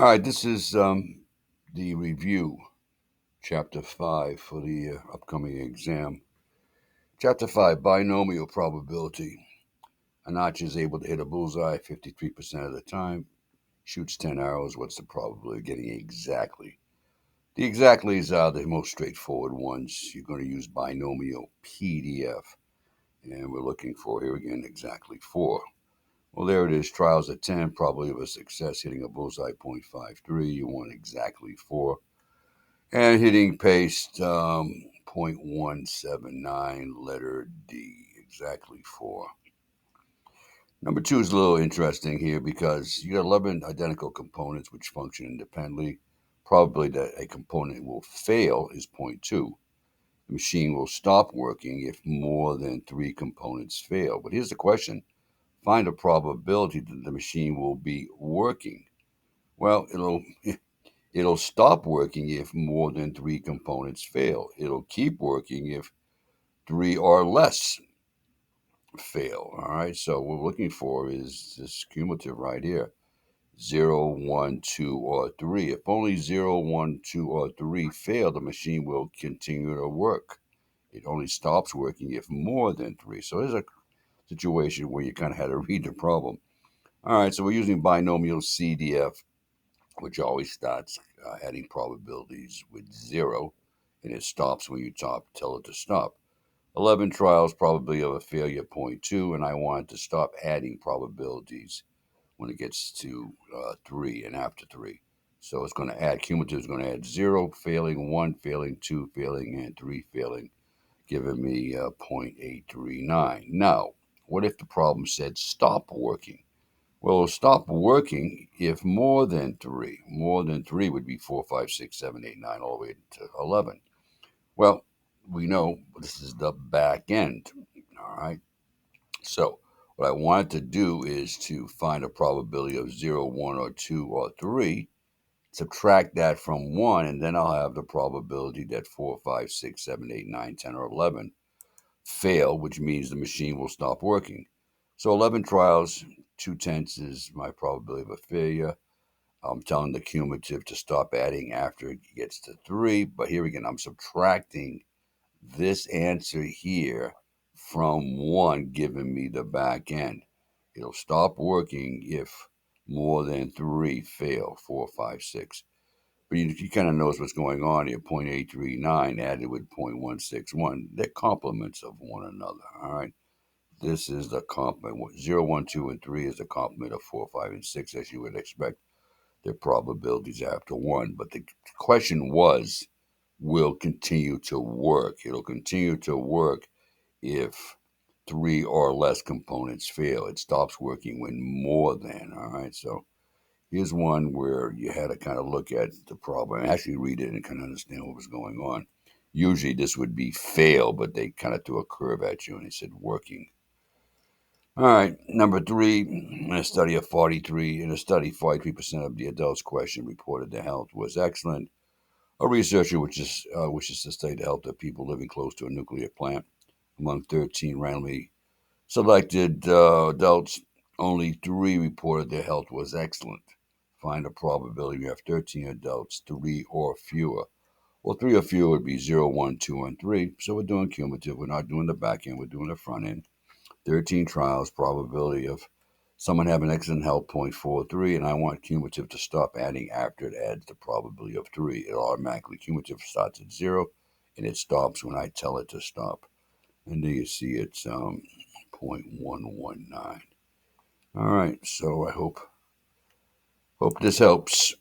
All right, this is the review, chapter 5 for the upcoming exam. Chapter 5, binomial probability. A notch is able to hit a bullseye 53% of the time, shoots 10 arrows. What's the probability of getting exactly? The exactly's are the most straightforward ones. You're going to use binomial PDF, and we're looking for here again exactly 4. Well, there it is. Trials at 10, probability of a success hitting a bullseye 0.53. You want exactly 4. And hitting paste 0.179, letter D, exactly 4. Number 2 is a little interesting here because you got 11 identical components which function independently. Probably that a component will fail is zero point 0.2. The machine will stop working if more than 3 components fail. But here's the question. Find a probability that the machine will be working. Well, it'll stop working if more than 3 components fail. It'll keep working if 3 or less fail. All right. So what we're looking for is this cumulative right here. 0, 1, 2, or 3. If only 0, 1, 2, or 3 fail, the machine will continue to work. It only stops working if more than 3. So there's a situation where you kind of had to read the problem. All right. So we're using binomial CDF, which always starts adding probabilities with 0, and it stops when you tell it to stop. 11 trials, probability of a failure zero point 0.2, and I want to stop adding probabilities when it gets to 3 and after 3. So it's going to add, cumulative is going to add 0 failing, 1 failing, 2 failing, and 3 failing, giving me 0.839. Now, what if the problem said stop working? Well, it'll stop working if more than 3. More than 3 would be 4, 5, 6, 7, 8, 9, all the way to 11. Well, we know this is the back end. All right. So what I wanted to do is to find a probability of 0, 1, or 2, or 3, subtract that from 1, and then I'll have the probability that 4, 5, 6, 7, 8, 9, 10, or 11 fail, which means the machine will stop working. So 11 trials, 2/10 is my probability of a failure. I'm telling the cumulative to stop adding after it gets to 3. But here again, I'm subtracting this answer here from 1, giving me the back end. It'll stop working if more than 3 fail, 4, 5, 6. But you kind of knows what's going on here. 0.839 added with 0.161. They're complements of one another. All right. This is the complement. 0, 1, 2, and 3 is the complement of 4, 5, and 6, as you would expect. Their probabilities after 1. But the question was, will continue to work. It'll continue to work if 3 or less components fail. It stops working when more than. All right. So here's one where you had to kind of look at the problem and actually read it and kind of understand what was going on. Usually this would be fail, but they kind of threw a curve at you and they said working. All right, number 3, in a study of 43, in a study, 43% of the adults questioned reported their health was excellent. A researcher wishes to study the health of people living close to a nuclear plant. Among 13 randomly selected adults, only 3 reported their health was excellent. Find a probability. You have 13 adults, 3 or fewer. Well, 3 or fewer would be 0, 1, 2, and 3. So we're doing cumulative. We're not doing the back end. We're doing the front end. 13 trials, probability of someone having excellent health 0.43, and I want cumulative to stop adding after it adds the probability of 3. It automatically, cumulative starts at 0, and it stops when I tell it to stop. And there you see it's 0.119. All right, so I hope this helps.